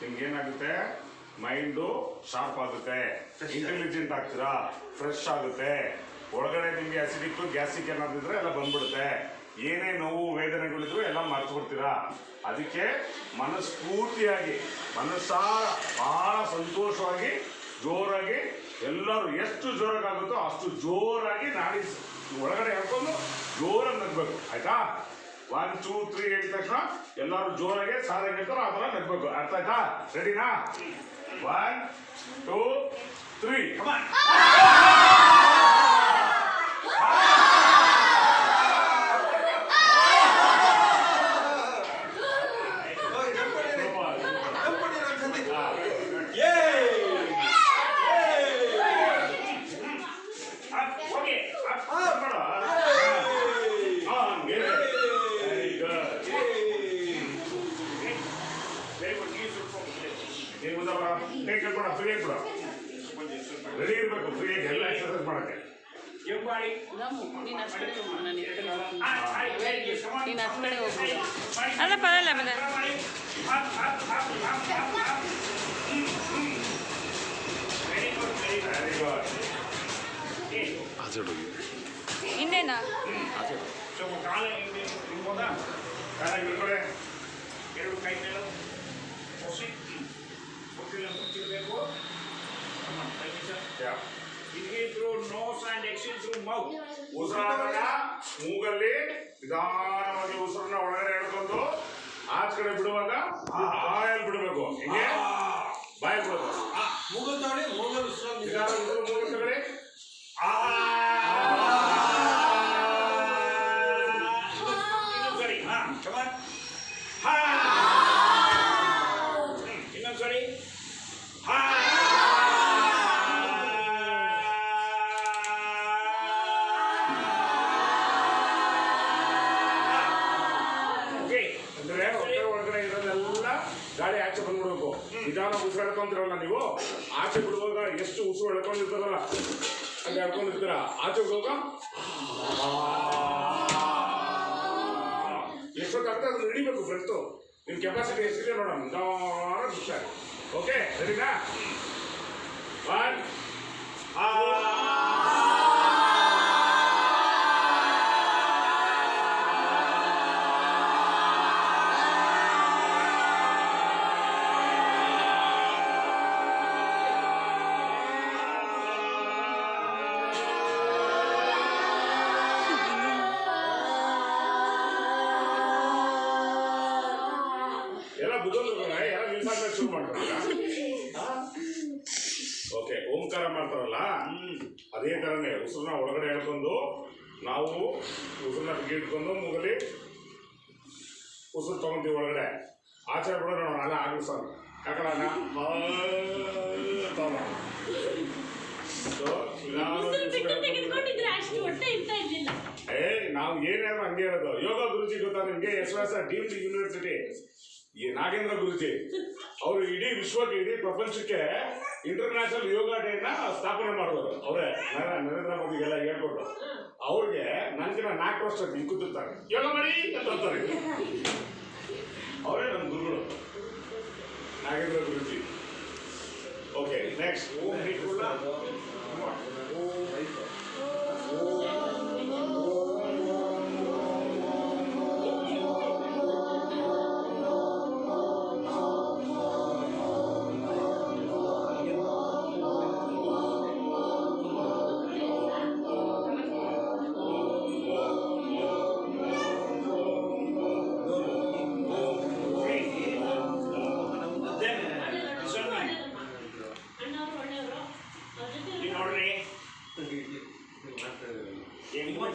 ನಿಮ್ಗೆ ಏನಾಗುತ್ತೆ mind sharp ಆಗುತ್ತೆ, ಇಂಟೆಲಿಜೆಂಟ್ ಆಗ್ತೀರಾ, ಫ್ರೆಶ್ ಆಗುತ್ತೆ. ಒಳಗಡೆ ನಿಮಗೆ ಅಸಿಡಿಕ್ ಗ್ಯಾಸ್ಟ್ರಿಕ್ ಏನಾದಿದ್ರೆ ಎಲ್ಲ ಬಂದ್ಬಿಡುತ್ತೆ. ಏನೇ ನೋವು ವೇದನೆಗಳಿದ್ರು ಎಲ್ಲ ಮರ್ತು ಬಿಡ್ತೀರಾ. ಅದಕ್ಕೆ ಮನಸ್ಫೂರ್ತಿಯಾಗಿ ಮನಸ್ಸಾರ ಬಹಳ ಸಂತೋಷವಾಗಿ ಜೋರಾಗಿ ಎಲ್ಲರೂ ಎಷ್ಟು ಜೋರಾಗುತ್ತೋ ಅಷ್ಟು ಜೋರಾಗಿ ನಾಡಿ ಒಳಗಡೆ ಹೇಳ್ಕೊಂಡು ಜೋರಾಗಿ ನಗ್ಬೇಕು. ಆಯ್ತಾ? 1 2 3 ಹೇಳಿದ ತಕ್ಷಣ ಎಲ್ಲರೂ ಜೋರಾಗಿ ಸಾರಾಗಿ ಹೇಳ್ತಾರೋ ಆ ಥರ ನಗ್ಬೇಕು. ಅರ್ಥ ಆಯ್ತಾ? ರೆಡಿನಾ? 1 2 3 ರೆಡಿ ಇರಬೇಕು. ಫ್ರೀಯಾಗಿ ಎಲ್ಲ ಎಕ್ಸರ್ಸೈಸ್ ಮಾಡಕ್ಕೆ. ಅಲ್ಲ ಪರಲ್ಲ ಮತ್ತೆ ಇನ್ನೇನಾ ಎರಡು ಕೈ ಮೇಲೆ Inhale through nose and exhale through mouth. ಉಸಿರಾದಾಗ ಮೂಗಲ್ಲಿ ನಿಧಾನವಾಗಿ ಉಸಿರನ್ನ ಒಳಗಡೆ ಎಳ್ಕೊಂಡು ಆಚ ಕಡೆ ಬಿಡುವಾಗ ಬಾಯಲ್ಲಿ ಬಿಡಬೇಕು. ಹಿಂಗೆ ಬಾಯಿ ಬಿಡೋದು. ಮೂಗಲ್ ತಗೊಳ್ಳಿ, ಮೂಗಲ್ ಮೂಗಲ್ ತಗೊಳ್ಳಿ. ಇನ್ನೊಂದ್ಸರಿ ಕಮಾನ್. ಇನ್ನೊಂದ್ಸರಿ ಗಾಳಿ ಆಚೆ ಬಂದ್ಬಿಡ್ಬೇಕು. ನಿಧಾನ ಉಸಿರು ಎಳ್ಕೊಂತಿರಲ್ಲ ನೀವು, ಆಚೆ ಬಿಡುವಾಗ ಎಷ್ಟು ಉಸಿರು ಎಳ್ಕೊಂಡಿರ್ತಾರಲ್ಲ ಅಲ್ಲಿ ಎಳ್ಕೊಂಡಿರ್ತೀರ. ಆಚೆ ಬಿಡುವಾಗ ಎಷ್ಟೊತ್ತಾಗುತ್ತೆ ಅದನ್ನು ಹಿಡಿಬೇಕು. ಫ್ರೆಂಡ್ಸು ನಿಮ್ಮ ಕೆಪಾಸಿಟಿ ಎಷ್ಟಿದೆ ನೋಡೋಣ. ನಿಧಾನ ಬಿಡ್ತಾರೆ. ಓಕೆ, ಸರಿನಾ? 1 ಎಲ್ಲ ಬುದ್ಧಲ್ಲ ಎಲ್ಲ ನಿಲ್ಸಾಕ ಶುರು ಮಾಡ್ತಾರಲ್ಲ. ಓಕೆ, ಓಂಕಾರ ಮಾಡ್ತಾರಲ್ಲ ಅದೇ ಥರನೇ ಉಸಿರನ್ನ ಒಳಗಡೆ ಹೇಳ್ಕೊಂಡು ನಾವು ಉಸಿರನ್ನ ಬಿಗಿಟ್ಕೊಂಡು ಮೂಗಲಿ ಉಸಿರು ತೊಗೊಂತೀವಿ ಒಳಗಡೆ. ಆಚಾರ ಕೂಡ ನೋಡೋಣ. ಅಲ್ಲ ಆಗಲಿ ಸರ್ ಕಾಕಡಾನ ನಾವು ಏನಾದ್ರು ಹಂಗೆ ಇರೋದು. ಯೋಗ ಗುರುಜಿ ಗೊತ್ತಾ ನಿಮ್ಗೆ? ಎಸ್ ಡೀಮ್ಡ್ ಯೂನಿವರ್ಸಿಟಿ ಈ ನಾಗೇಂದ್ರ ಗುರುಜಿ ಅವರು ಇಡೀ ವಿಶ್ವಕ್ಕೆ ಇಡೀ ಪ್ರಪಂಚಕ್ಕೆ ಇಂಟರ್ನ್ಯಾಷನಲ್ ಯೋಗ ಡೇನ ಸ್ಥಾಪನೆ ಮಾಡಿದ್ರು. ಅವರೇ ನರೇಂದ್ರ ಮೋದಿಗೆಲ್ಲ ಹೇಳ್ಕೊಟ್ರು. ಅವ್ರಿಗೆ ನನಗಿನ 4 ವರ್ಷ ಕೂತಿರ್ತಾರೆ, ಯೋಗ ಮಾಡಿ ಅಂತ ಅಂತಾರೆ. ಅವರೇ ನನ್ನ ಗುರುಗಳು ನಾಗೇಂದ್ರ ಗುರುಜಿ. ಓಕೆ, ನೆಕ್ಸ್ಟ್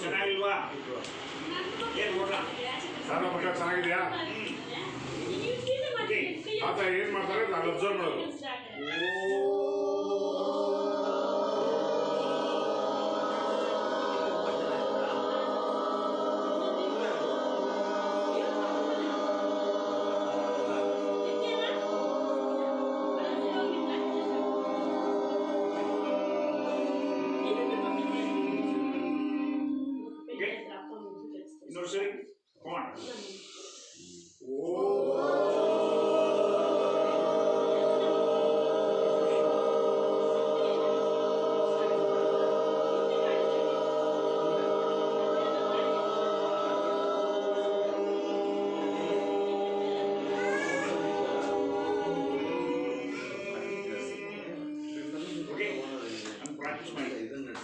ಚೆನ್ನಾಗಿಲ್ವಾ? ಏನು ನೋಡ್ರ ಸಣ್ಣ ಮಕ್ಕಳ ಚೆನ್ನಾಗಿದೆಯಾ? ಆತ ಏನು ಮಾಡ್ತಾರೆ ನಾನು ಅಬ್ಸರ್ವ್ ಮಾಡೋದು. Nursery pond.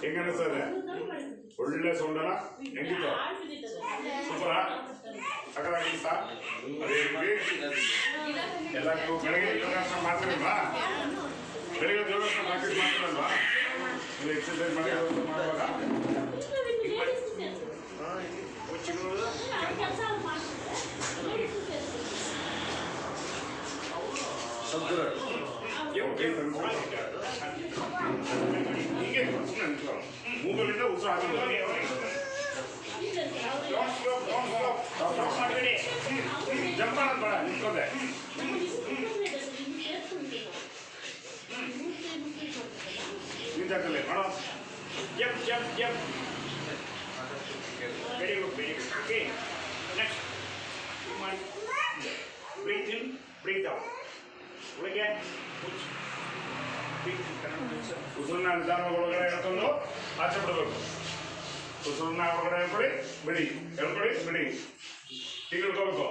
ಹೆಂಗ ಅನಿಸ್ತದೆ? ಒಳ್ಳೆ ಸೌಂಡ್ ಅಲ್ಲ? ಹೆಂಗಿತ್ತು? ಸೂಪರ ಸಕಲಾಗಿತ್ತ? ಅದೇ ರೀತಿ ಎಲ್ಲ ನೀವು ಬೆಳಗ್ಗೆ ಯೋಗಾಸನ ಮಾಡ್ತಿರಲ್ವಾ? ಬೆಳಿಗ್ಗೆ ಯೋಗಾಸನ ಪ್ರಾಕ್ಟೀಸ್ ಮಾಡ್ತಿರಲ್ವಾ? ನೀವು ಎಕ್ಸರ್ಸೈಸ್ ಮಾಡಿ ಮಾಡುವಾಗ ಹೀಗೆ ಮೂಗಲಿಂದ ಉಸಿರು ಹಾಕಿ ಜಂಪ್ ಮಾಡೋದು ಬೇಡ, ನಿಂತ್ಕೊಂಡೆ ನಿಂತಾಕಲ್ಲೇ ಮಾಡೋ jump jump jump. Very good very good. Okay next ಮಾಡಿ ಬ್ರೀತ್ ಇನ್ ಬ್ರೀತ್ ಔಟ್. ಒಳಗೆ ಉಸಿರನ್ನ ನಿಧಾನವಾಗಿ ಒಳಗಡೆ ಹೇಳ್ಕೊಂಡು ಆಚೆ ಬಿಡಬೇಕು. ಉಸಿರನ್ನ ಒಳಗಡೆ ಹೇಳ್ಕೊಳ್ಳಿ ಬಿಡಿ, ಹೇಳ್ಕೊಳ್ಳಿ ಬಿಡಿ, ಈಗ ಹಿಡ್ಕೋಬೇಕು.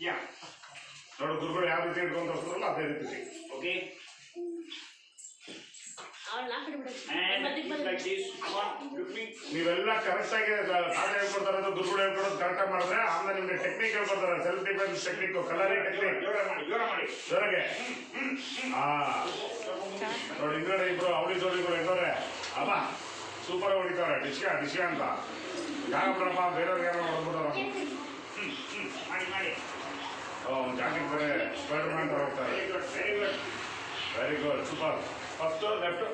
ಯಾ ನೋಡು ಗುರುಗಳು ಯಾವ ರೀತಿ ಹಿಡ್ಕೊಂಡು ಹೋಗ್ತಾರಲ್ಲ ಅದೇ ರೀತಿ. ಓಕೆ ನೀವೆಲ್ಲ ಕರೆಕ್ಟಾಗಿ ಕಾಟ ಹೇಳ್ಕೊಡ್ತಾರೆ ಅಂತ ದುರ್ಗುಳು ಹೇಳ್ಕೊಡೋದು ಕರೆಕ್ಟಾಗಿ ಮಾಡಿದ್ರೆ ಆಮೇಲೆ ನಿಮ್ಗೆ ಟೆಕ್ನಿಕ್ ಹೇಳ್ಕೊಡ್ತಾರೆ. Self defence technique, colouring technique. ಜೋರಾಗಿ ನೋಡಿ ಹಿಂದ್ಗಡೆ ಇಬ್ರು ಅವಳಿ ಜೋಡಿಗಳು ಇದ್ದಾರೆ ಅಲ್ಲ, ಸೂಪರ್ ಹೊಡಿತಾರೆ. ಡಿಶ್ಕಾ ಡಿಶ್ಕಾ ಅಂತ ಯಾವ ಬಿಡಪ್ಪ ಬೇರೆಯವ್ರಿಗೆ ಯಾರೋ ಹೊಡ್ಬಿಡೋರು. ಮಾಡಿ ಮಾಡಿ ಜಾಕೆಟ್ ಬೇರೆ ಸ್ಪೈಡರ್ ಮ್ಯಾನ್ ತರ ಹೋಗ್ತಾರೆ. Very good very good super. First left.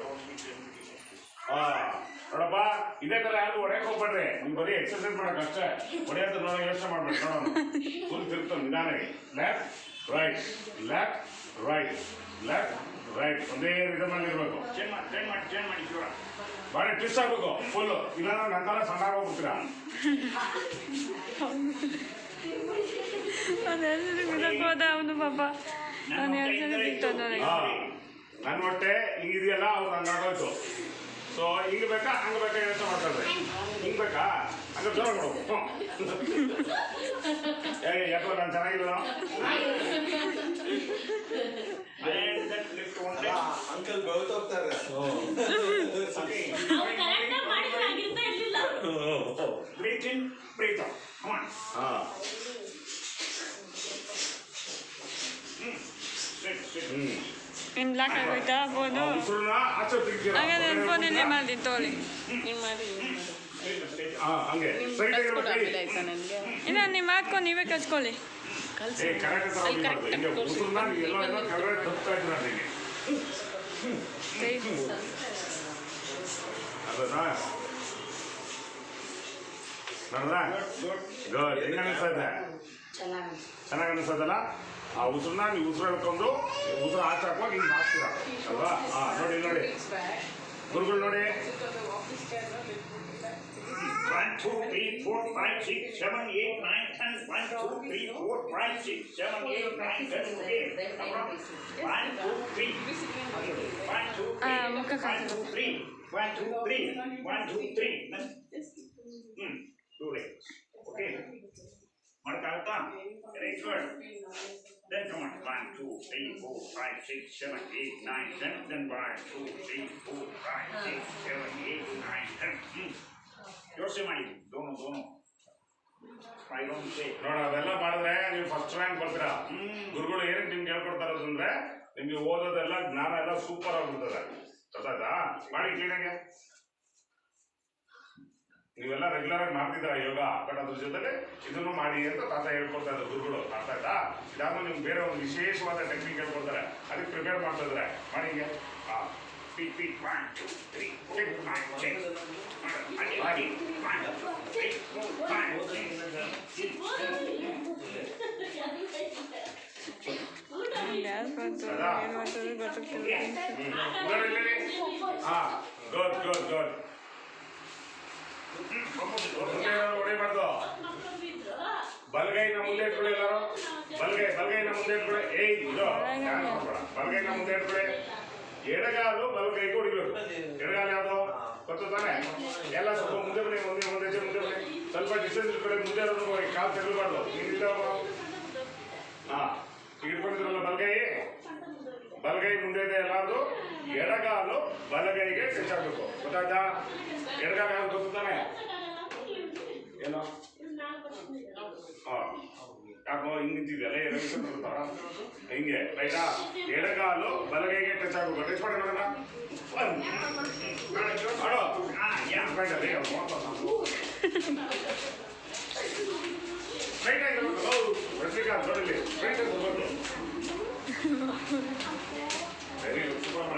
ನೋಡಪ್ಪ ಇದೇ ತರ ಯಾರು ಹೊಡೆಯಕ್ಕೆ ಹೋಗ್ಬೇಡ್ರಿ, ನೀವು ಬರೀ ಎಕ್ಸರ್ಸೈಸ್ ಮಾಡಕ್ ಅಷ್ಟೇ. ಹೊಡೆಯೋದು ನೋಡೋ ಯೋಚನೆ ಮಾಡ್ಬೇಡಿ. ನೋಡೋಣ ಫುಲ್ ತಿರ್ತಾನೆ ನಿಧಾನಾಗಿ. Left right left right left right ಒಂದೇ ರಿದಮಲ್ಲಿ ಇರಬೇಕು. ಚೇಂಜ್ ಮಾಡಿ ಬಾಡಿ ಟ್ವಿಸ್ಟ್ ಆಗ್ಬೇಕು ಫುಲ್ಲು, ಇಲ್ಲಾಂದ್ರೆ ನಂತರ ಸಣ್ಣ ಹೋಗ್ಬಿಡ್ತೀರಾ. ಅವನು ಪಾಪ ನನ್ನ ಹೊಟ್ಟೆ ಹಿಂಗಿದೆಯಲ್ಲ ಅವ್ರು ಹಂಗೆ ಆಗೋಯ್ತು. ಸೊ ಹಿಂಗೆ ಬೇಕಾ ಹಂಗೆ ಬೇಕಾ ಯೋಚನೆ ಮಾಡ್ತಾರೆ. ಹಿಂಗೆ ಬೇಕಾ ಹಂಗೆ ಜೋರ ಕೊಡ್ಬೇಕು. ಯಾಕೋ ನಾನು ಚೆನ್ನಾಗಿಲ್ಲ ಅಂಕಲ್ ಹೋಗ್ತಾರೆ. in black ಆಗೋಯ್ತಾ ಫೋನು? ಹಾಗಾದ್ರೆ ನನ್ನ ಫೋನಲ್ಲೇ ಮಾಡಿ ತೋಳಿ. ಇಲ್ಲ ನೀವು ಮಾಡ್ಕೊಂಡು ನೀವೇ ಕಲ್ಸ್ಕೊಳ್ಳಿ. ಹೆಂಗ ಅನಿಸ್ತದೆ? ಚೆನ್ನಾಗಿ ಅನಿಸ್ತದಲ್ಲ? ಆ ಉಸಿರನ್ನ ನೀವು ಉಸಿರು ಹೇಳ್ಕೊಂಡು ಉಸಿರು ಆಚೆ ಹಾಕುವಾಗ ಹಿಂಗೆ ಹಾಕ್ತೀರಾ ಅಲ್ವಾ? ನೋಡಿ ನೋಡಿ ಗುರುಗಳು ನೋಡಿ. 1 2 3 4 5 6 7 8 9 10 1 2 3 4 5 6 7 8 9 10 1 2 3 1 2 3 1 2 3 1 2 3 do it. Okay, ಮಾಡ್ತಾ very good. Then come on, 1 2 3 4 5 6 7 8 9 10. Then 1 2 3 4 5 6 7 8 9 10. ಯೋಚನೆ ಮಾಡಿ ದೋನು ನೋಡ. ಅವೆಲ್ಲ ಮಾಡಿದ್ರೆ ನೀವು ಫಸ್ಟ್ ರ್ಯಾಂಕ್ ಬರ್ತೀರಾ. ಗುರುಗಳು ಏನಕ್ಕೆ ನಿಮ್ಗೆ ಹೇಳ್ಕೊಡ್ತಾರೆ ಅಂದ್ರೆ ನಿಮ್ಗೆ ಓದೋದೆಲ್ಲ ಜ್ಞಾನ ಎಲ್ಲ ಸೂಪರ್ ಆಗ್ಬಿಡ್ತದೆ. ಗೊತ್ತಾಯ್ತಾ? ಮಾಡಿ ಕ್ಲೀನಾಗೆ. ನೀವೆಲ್ಲ ರೆಗ್ಯುಲರ್ ಆಗಿ ಮಾಡ್ತಿದ್ದೀರಾ ಯೋಗ, ಬಟ್ ಅದ್ರ ಜೊತೆಗೆ ಇದನ್ನು ಮಾಡಿ ಅಂತ ತಾತ ಹೇಳ್ಕೊಡ್ತಾ ಇದ್ದಾರೆ ಗುರುಗಳು. ಅರ್ಥ ಆಯ್ತಾ? ಇದಾದ್ಮೇಲೆ ನಿಮ್ಗೆ ಬೇರೆ ಒಂದು ವಿಶೇಷವಾದ ಟೆಕ್ನಿಕ್ ಹೇಳ್ಕೊಡ್ತಾರೆ, ಅದಕ್ಕೆ ಪ್ರಿಪೇರ್ ಮಾಡ್ತಾ ಇದ್ದಾರೆ. ಮಾಡಿ ಹಿಂಗೆ. Feet, 1 2 3 4 5 6 ಮಾಡಿ 1 2 3 4 5 ಗುಡ್. ಹೊಡಿಬಾರ್ದು. ಬಲಗೈನ ಮುಂದೆ ಇಟ್ಕೊಳ್ಳಿ ಎಲ್ಲಾರು. ಬಲಗೈನ ಮುಂದೆ ಇಟ್ಕೊಳ್ಳಿ. ಬಲಗೈನ ಮುಂದೆ ಇಟ್ಕೊಳ್ಳಿ. ಎಡಗಾಲು ಬಲಗೈಗೆ ಹೊಡಿಬೇಕು. ಎಡಗಾಲು ಯಾವುದು ಗೊತ್ತು ತಾನೆ? ಎಲ್ಲ ಸ್ವಲ್ಪ ಮುಂದೆ ಬನ್ನಿ, ಒಂದೇ ಹೆಜ್ಜೆ ಮುಂದೆ ಬನ್ನಿ. ಸ್ವಲ್ಪ ಡಿಸ್ಟೆನ್ಸ್ ಇಟ್ಕೊಳ್ಳಿ. ಮುಂದೆ ಹೋಗಿ ಕಾಲು ತೆಗಲಬಾರ್ದು. ಈಗ ಇಟ್ಕೊಂಡಿದ್ರಲ್ಲ ಬಲಗೈ ಮುಂದೆ ಇದೆ ಎಲ್ಲಾರ್ದು. ಎಡಗಾಲು ಬಲಗೈಗೆ ಟಚ್ ಆಗಬೇಕು ಗೊತ್ತಾಯ್ತಾ ಎಡಗಾಲ ಯಾವ್ದು ಗೊತ್ತಾನೆ ಏನೋ ಯಾಕೋ ಹಿಂಗೆ ನಿಂತಿದೆಯಲ್ಲ ಹಿಂಗೆ ರೈಟಾ ಎಡಗಾಲು ಬಲಗೈಗೆ ಟಚ್ ಆಗಬೇಕು ಟಚ್ ಮಾಡಿ ನೋಡೋಣ ಮಾಡೋ ರೈಟ್ ಆಗಿರ್ಬೇಕು ರಶ್ಮಿಕಾಂತ್ ನೋಡಲಿ ರೈಟ್ ಆಗಿರ್ಬೇಕು ವೆರಿ ಗುಡ್ ಸೂಪರ್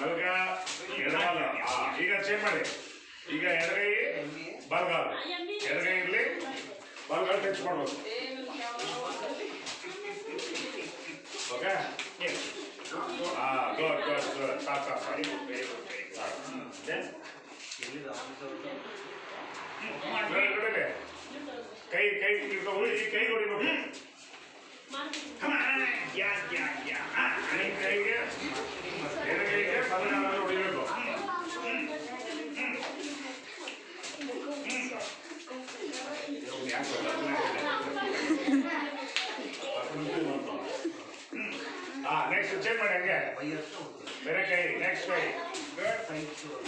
ಬಲಗ ಎಡಗಾಲ ಈಗ ಚೇಂಜ್ ಮಾಡಿ ಈಗ ಎಡಗೈ ಬಲಗಾಲ ಎಡಗೈ ಇರಲಿ ಬಲಗಾಲ ಟಚ್ ಮಾಡ್ಬೇಕು ಓಕೆ ಗುಡ್ ಗುಡ್ ಗುಡ್ ಸಾಕು ಕೈ ಕೈ ಈ ಕೈ ಹೊಡಿಬೇಕು ಕೈಗೆ ಎಡಗೈಗೆ ಬಲಗಾಲ ಹೊಡಿಬೇಕು ನೆಕ್ಸ್ಟ್ ಚೇಂಜ್ ಮಾಡಿ ಹಂಗೆ ಬೇರೆ ಕೈ ನೆಕ್ಸ್ಟ್ ಕೈ ಗುಡ್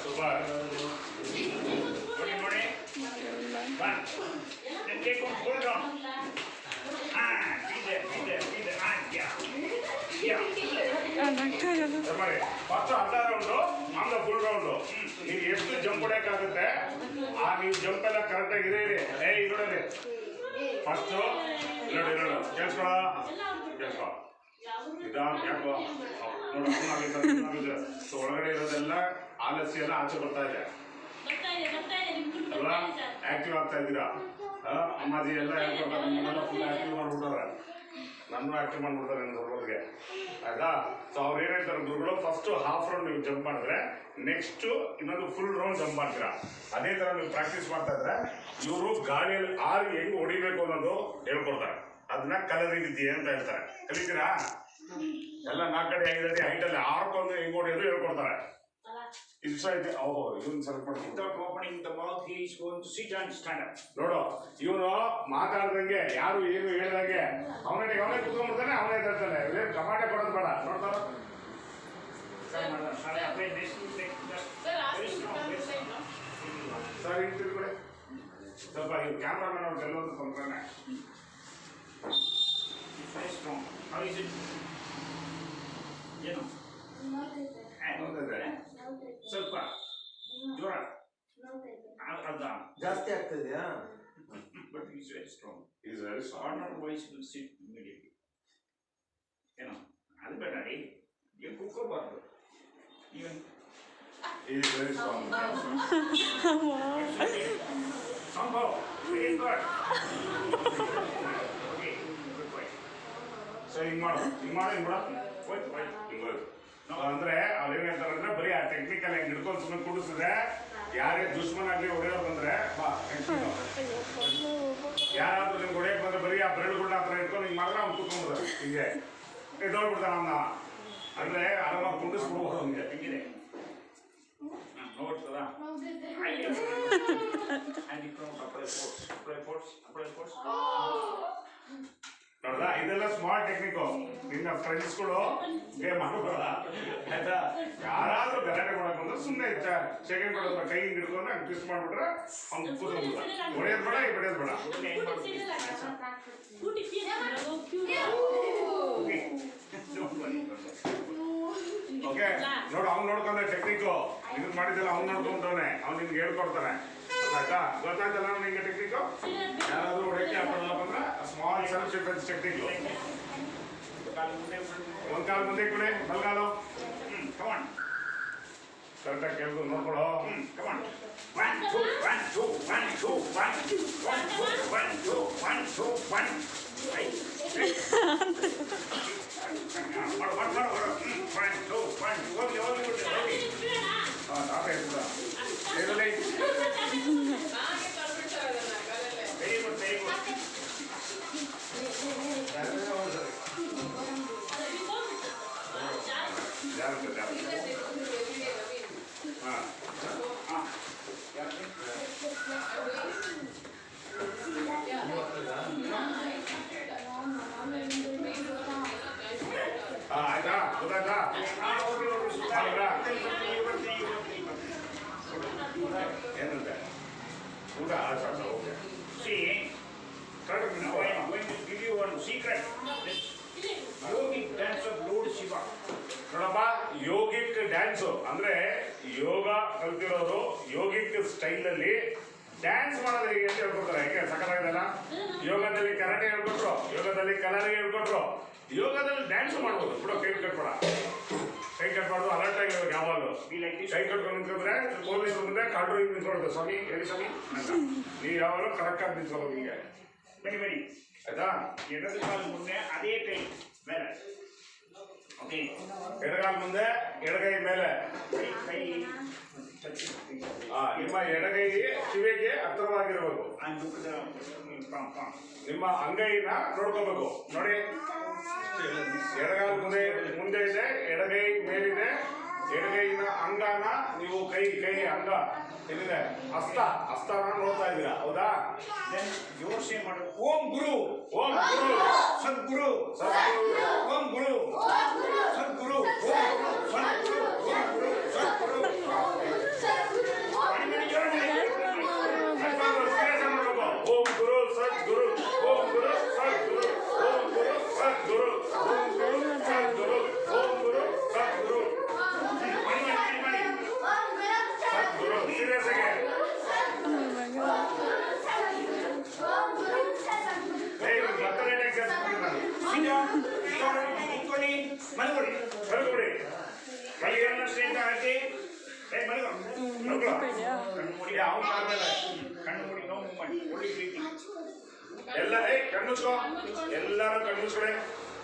ಸೂಪರ್ ನೋಡಿ ನೋಡಿ ಮಾಡಿ ಫಸ್ಟ್ ಅರ್ಧ ರೌಂಡು ಆಮೇಲೆ ಫುಲ್ ರೌಂಡು ನೀವು ಎಷ್ಟು ಜಂಪ್ ಹೊಡೆಯೋಕ್ಕಾಗುತ್ತೆ ಆ ನೀವು ಜಂಪ್ ಎಲ್ಲ ಕರೆಕ್ಟಾಗಿ ಇರಿ ನೋಡಲಿ ಫಸ್ಟು ನೋಡಿ ನೋಡು ಕೇಳಿಸ್ಕೊಳ ಕೇಳಿಸ್ಕೊ ನಿಧಾನ ಯಾಕೋ ನೋಡು ಒಳಗಡೆ ಇರೋದೆಲ್ಲ ಆಲಸ್ಯ ಎಲ್ಲ ಆಚೆ ಬರ್ತಾ ಇದೆ ಅಲ್ವಾ ಆಕ್ಟಿವ್ ಆಗ್ತಾ ಇದ್ದೀರಾ ಅಮ್ಮಾಜಿ ಎಲ್ಲ ಹೇಳ್ಕೊಡ್ತಾರೆ ನಿಮ್ಮೆಲ್ಲ ಫುಲ್ ಆಕ್ಟಿವ್ ಮಾಡ್ಬಿಟ್ಟವ್ರೆ ನನ್ನೂ ಆಕ್ಟಿವ್ ಮಾಡ್ಬಿಡ್ತಾರೆ ಹುಡುಗರಿಗೆ ಆಯ್ತಾ ಸೊ ಅವ್ರು ಏನ್ ಹೇಳ್ತಾರೆ ಗುರುಗಳು ಫಸ್ಟ್ ಹಾಫ್ ರೌಂಡ್ ನೀವು ಜಂಪ್ ಮಾಡಿದ್ರೆ ನೆಕ್ಸ್ಟ್ ಇನ್ನೊಂದು ಫುಲ್ ರೌಂಡ್ ಜಂಪ್ ಮಾಡ್ತೀರಾ ಅದೇ ತರ ನೀವು ಪ್ರಾಕ್ಟೀಸ್ ಮಾಡ್ತಾ ಇದ್ರೆ ಇವರು ಗಾಳಿಯಲ್ಲಿ ಆರು ಹೆಂಗ್ ಹೊಡಿಬೇಕು ಅನ್ನೋದು ಹೇಳ್ಕೊಡ್ತಾರೆ ಅದನ್ನ ಕಲರಿ ವಿದ್ಯೆ ಅಂತ ಹೇಳ್ತಾರೆ ಕಲಿತೀರಾ ಎಲ್ಲ 4 ಕಡೆ 5 ಅಡಿ ಹೈಟಲ್ಲಿ ಆರ್ಕೊಂಡು ಹೆಂಗ್ ಹೊಡೆಯೋದು ಹೇಳ್ಕೊಡ್ತಾರೆ Inside the without opening the mouth, he is going to sit and stand up. ನೋಡು ಇವನು ಮಾತಾಡ್ದಂಗೆ ಯಾರು ಏನು ಹೇಳ್ದಂಗೆ ಅವನೇ ಕೂತ್ಕೊಂಡ್ಬಿಡ್ತಾನೆ ಅವನೇ ಇರ್ತಾನೆ ಏನು ಕಮಾಟೆ ಕೊಡೋದು ಬೇಡ ನೋಡ್ತಾರ ಸರ್ ಹಿಂಗೆ ತಿಳ್ಕೊಳ್ಳಿ ಸ್ವಲ್ಪ ಇವ್ ಕ್ಯಾಮ್ರಾಮನ್ ಅವ್ರು ಕೆಲವೊಂದು ಕೊಂಡ್ತಾನೆ ಏನು ಸ್ವಲ್ಪ ಜ್ವರ ಜಾಸ್ತಿ ಆಗ್ತಿದೆಯಾ but is very strong is very strong voice will sit immediately ಏನೋ ಅದು ಬೇಡ ರೀ ಏನು ಕೂತ್ಕೋಬಾರ್ದು ಈವನ್ ಈಸ್ ವೆರಿ ಸ್ಟ್ರಾಂಗ್ ಸಂಭವ very good okay good boy so ಹಿಂಗೆ ಮಾಡು ಹೋಯ್ತು ಹಿಂಗೆ ಅಂದ್ರೆ ಅವ್ರು ಏನ್ ಹೇಳ್ತಾರೆ ಅಂದ್ರೆ ಬರೀ ಆ ಟೆಕ್ನಿಕಲ್ ಹೆಂಗ್ ಹಿಡ್ಕೊಂಡು ಸುಮ್ಮನೆ ಕುಡಿಸಿದ್ರೆ ಯಾರೇ ದುಶ್ಮನ್ ಆಗ್ಲಿ ಹೊಡೆಯೋರು ಬಂದ್ರೆ ಯಾರಾದ್ರೂ ನಿಮ್ಗೆ ಹೊಡೆಯಕ್ ಬಂದ್ರೆ ಬರೀ ಆ ಬೆರಳುಗಳನ್ನ ಹತ್ರ ಇಟ್ಕೊಂಡು ಹಿಂಗ್ ಮಾಡಿದ್ರೆ ಅವ್ನು ಕೂತ್ಕೊಂಡ್ಬಿಡ್ತಾರೆ ಹಿಂಗೆ ಎದ್ದೋಗ್ಬಿಡ್ತಾನೆ ಅವನ್ನ ಅಂದ್ರೆ ಆರಾಮಾಗಿ ಕುಂಡಿಸ್ಬಿಡ್ಬೋದು ಅವ್ನಿಗೆ ಹಿಂಗಿದೆ ನೋಡ್ತದ ನೋಡ್ದ ಇದೆಲ್ಲ ಸ್ಮಾರ್ಟ್ ಟೆಕ್ನಿಕ್ ನಿನ್ನ ಫ್ರೆಂಡ್ಸ್ಗಳು ಗೇಮ್ ಮಾಡ್ಬೋದ ಆಯ್ತಾ ಯಾರಾದ್ರೂ ಗಲಾಟೆ ಮಾಡಕ್ ಬಂದ್ರೆ ಸುಮ್ಮನೆ ಸೆಕೆಂಡ್ ಕೊಡೋದ್ರ ಕೈ ಹಿಡ್ಕೊಂಡು ಟ್ವಿಸ್ಟ್ ಮಾಡ್ಬಿಟ್ರೆ ಅವ್ನು ಕೂತ್ಕೊಂಡ್ಬಿಡ ಹೊಡೆಯೋದು ಬೇಡ ಈ ಬೆಳೆಯೋದು ಬೇಡ ಓಕೆ ನೋಡು ಅವ್ನು ನೋಡ್ಕೊಂಡ್ರೆ ಟೆಕ್ನಿಕ್ ಇದನ್ನ ಮಾಡಿದ್ದೆಲ್ಲ ಅವ್ನು ನೋಡ್ಕೊಂಡವನೆ ಅವ್ನು ನಿನ್ಗೆ ಹೇಳ್ಕೊಡ್ತಾನೆ ಆಯ್ತಾ ಗೊತ್ತಾಯ್ತಲ್ಲ ನಿಂಗೆ ಟೆಕ್ನಿಕ್ ಯಾರಾದ್ರೂ ಹೊಡೆಯಕ್ಕೆ ಹಾಕೋಲ್ಲ ಬಂದ್ರೆ ಸ್ಮಾಲ್ ಸೆಲ್ಫ್ ಡಿಫೆನ್ಸ್ ಟೆಕ್ನಿಕ್ ಒಂದ್ ಕಾಲು ಮುಂದೆ ಕೊಡಿ ಬಲ್ಗಾಲು ಕರೆಕ್ಟಾಗಿ ಕೇಳ್ದು ನೋಡ್ಕೊಳ್ಳೋ ಕಮಾನ್ 1 2 1 2 1 2 1 1 2 1 2 ಗೊತ್ತಾಯ್ತಾ? ಏನಂತೆ ಊಟ okay. See, now I am going to give you one secret. This yogic dance of Lord Shiva. ನೋಡಪ್ಪ, ಯೋಗಿಕ್ ಡ್ಯಾನ್ಸು ಅಂದ್ರೆ ಯೋಗ ಕಲ್ತಿರೋರು ಯೋಗಿಕ್ ಸ್ಟೈಲ್ ಅಲ್ಲಿ ಡ್ಯಾನ್ಸ್ ಮಾಡೋದು ಹೇಗೆ ಅಂತ ಹೇಳ್ಕೊಡ್ತಾರೆ. ಹೇಗೆ ಸಕಲಾಗಿದೆಲ್ಲ, ಯೋಗದಲ್ಲಿ ಕರಾಟೆ ಹೇಳ್ಕೊಟ್ರು, ಯೋಗದಲ್ಲಿ ಕಲರಿ ಹೇಳ್ಕೊಟ್ರು, ಯೋಗದಲ್ಲಿ ಡ್ಯಾನ್ಸ್ ಮಾಡ್ಬೋದು. ಬಿಡು, ಕೈ ಕಟ್ಬೇಡ, ಕೈ ಕಟ್ಬಾರ್ದು, ಅಲರ್ಟ್ ಆಗಿರ್ಬೇಕು ಯಾವಾಗಲೂ. ಕೈ ಕಟ್ಕೊಂಡು ನಿಂತ್ಕೊಂಡ್ರೆ ಪೊಲೀಸ್ ಮುಂದೆ ಕಾಡ್ರು ಹಿಂಗೆ ನಿಂತ್ಕೊಳ್ದು, ಸ್ವಾಮಿ ಹೇಳಿ ಸ್ವಾಮಿ ಅಂತ. ನೀವು ಯಾವಾಗಲೂ ಕರೆಕ್ಟ್ ಆಗಿ ನಿಂತ್ಕೊಳ್ಳೋದು ಹೀಗೆ, ಬನ್ನಿ ಬನ್ನಿ. ಆಯ್ತಾ? ಎಡದ ಕಾಲು ಮುಂದೆ ಅದೇ ಕೈ ಮೇಲೆ. ಓಕೆ, ಎಡಗಾಲ ಮುಂದೆ ಎಡಗೈ ಮೇಲೆ. ಕೈ ಕೈ ನಿಮ್ಮ ಎಡಗೈ ಕಿವಿಗೆ ಹತ್ತಿರವಾಗಿರ್ಬೇಕು. ನಿಮ್ಮ ಅಂಗೈನ ನೋಡ್ಕೋಬೇಕು. ನೋಡಿ, ಎಡಗಾಲ ಮುಂದೆ ಮುಂದೆ ಇದೆ, ಎಡಗೈ ಮೇಲಿದೆ. ಎಡಗೈನ ಅಂಗನ ನೀವು ಕೈ ಅಂಗ ಏನಿದೆ ಹಸ್ತನ ನೋಡ್ತಾ ಇದ್ದೀರಾ, ಹೌದಾ? ಜೋರ್ಸೆ ಮಾಡು. ಓಂ ಗುರು, ಓಂ ಗುರು ಸದ್ಗುರು, ಸದ್ಗುರು, ಓಂ ಗುರು ಸದ್ಗುರು, ಓಂ ಗುರು ಸದ್ಗುರು, ಓಂ ಗುರು ಸದ್ಗುರು. ಓಂ ಗುರು ಸದ್ಗುರು, ಓಂ ಗುರು ಸದ್ಗುರು, ಓಂ ಗುರು ಸದ್ಗುರು, ಓಂ ಗುರು ಸದ್ಗುರು, ಓಂ ಗುರು ಸದ್ಗುರು, ಸದ್ಗುರು. ಸೀರಿಯಸ್ ಆಗಿ ಮಲಗುಡಿ ಮಲ್ಕೊಡಿ. ಕೈಯನ್ನು ಸ್ಟ್ರೈಟ್ ಹಾಕಿ ಮಲಗು. ಕಣ್ಣು ಮುಡಿ, ಕಣ್ಣು ಮುಡಿ, ನೋವು ಮಾಡಿ, ಒಳ್ಳೆ ಪ್ರೀತಿ. ಎಲ್ಲ ಕಣ್ಣು ಮುಚ್ಕೋ, ಎಲ್ಲರೂ ಕಣ್ಣು ಮುಚ್ಕೊಳೆ,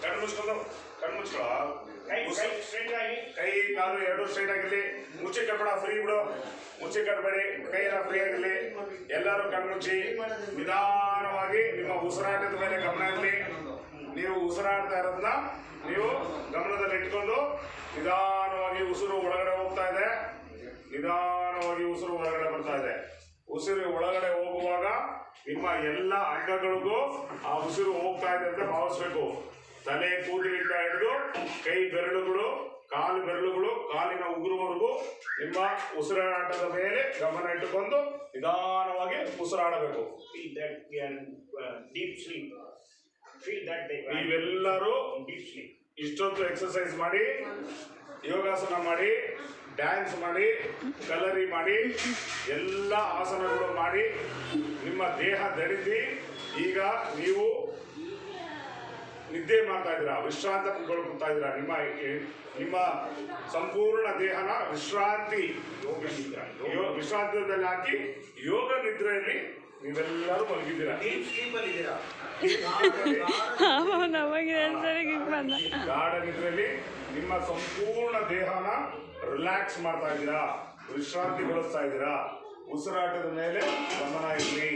ಕಣ್ಣು ಮುಚ್ಕೊಂಡು ಕಣ್ಣು ಮುಚ್ಕೊಳ್ಳೋ. ಕೈ ಸ್ಟ್ರೈಟ್ ಆಗಿ, ಕೈ ಕಾಲು ಎರಡು ಸ್ಟ್ರೈಟ್ ಆಗಿರ್ಲಿ. ಮುಚ್ಚಿ ಕಟ್ಬೇಡ, ಫ್ರೀ ಬಿಡು, ಮುಚ್ಚಿ ಕಟ್ಬೇಡಿ, ಕೈ ಎಲ್ಲ ಫ್ರೀ ಆಗಿರ್ಲಿ. ಎಲ್ಲರೂ ಕಣ್ಣು ಮುಚ್ಚಿ ನಿಧಾನವಾಗಿ ನಿಮ್ಮ ಉಸಿರಾಟದ ಮೇಲೆ ಗಮನ ಇರಲಿ. ನೀವು ಉಸಿರಾಡ್ತಾ ಇರೋದನ್ನ ನೀವು ಗಮನದಲ್ಲಿ ಇಟ್ಕೊಂಡು ನಿಧಾನವಾಗಿ ಉಸಿರು ಒಳಗಡೆ ಹೋಗ್ತಾ ಇದೆ, ನಿಧಾನವಾಗಿ ಉಸಿರು ಹೊರಗಡೆ ಬರ್ತಾ ಇದೆ. ಉಸಿರು ಒಳಗಡೆ ಹೋಗುವಾಗ ನಿಮ್ಮ ಎಲ್ಲ ಅಂಗಗಳಿಗೂ ಆ ಉಸಿರು ಹೋಗ್ತಾ ಇದೆ ಅಂತ ಭಾವಿಸ್ಬೇಕು. ತಲೆ ಕೂದಲಿಂದ ಹಿಡಿದು ಕೈ ಬೆರಳುಗಳು, ಕಾಲು ಬೆರಳುಗಳು, ಕಾಲಿನ ಉಗುರುವರೆಗೂ ನಿಮ್ಮ ಉಸಿರಾಟದ ಮೇಲೆ ಗಮನ ಇಟ್ಟುಕೊಂಡು ನಿಧಾನವಾಗಿ ಉಸಿರಾಡಬೇಕು. feel that we are in deep sleep. Feel that they are ನೀವೆಲ್ಲರೂ in deep sleep. ಇಷ್ಟೊಂದು ಎಕ್ಸರ್ಸೈಸ್ ಮಾಡಿ, ಯೋಗಾಸನ ಮಾಡಿ, ಡ್ಯಾನ್ಸ್ ಮಾಡಿ, ಕಲರಿ ಮಾಡಿ, ಎಲ್ಲ ಆಸನಗಳು ಮಾಡಿ ನಿಮ್ಮ ದೇಹ ದಡಿಸಿ ಈಗ ನೀವು ನಿದ್ದೆ ಮಾಡ್ತಾ ಇದ್ದೀರಾ, ವಿಶ್ರಾಂತ ಕೊಡ್ತಾ ಇದ್ದೀರಾ. ನಿಮ್ಮ ಸಂಪೂರ್ಣ ದೇಹನ ವಿಶ್ರಾಂತದಲ್ಲಿ ಹಾಕಿ ಯೋಗ ನಿದ್ರೆಯಲ್ಲಿ ನೀವೆಲ್ಲರೂ ಮಲಗಿದ್ದೀರಾ. ಡೀಪ್ ಸ್ಲೀಪ್ ಅಲ್ಲಿ ಇದ್ದೀರಾ? ಗಾಢ ನಿದ್ರೆಯಲ್ಲಿ ನಿಮ್ಮ ಸಂಪೂರ್ಣ ದೇಹನ ರಿಲ್ಯಾಕ್ಸ್ ಮಾಡ್ತಾ ಇದ್ದೀರಾ, ವಿಶ್ರಾಂತಿಗೊಳಿಸ್ತಾ ಇದ್ದೀರಾ. ಉಸಿರಾಟದ ಮೇಲೆ ಗಮನ ಇರಲಿ.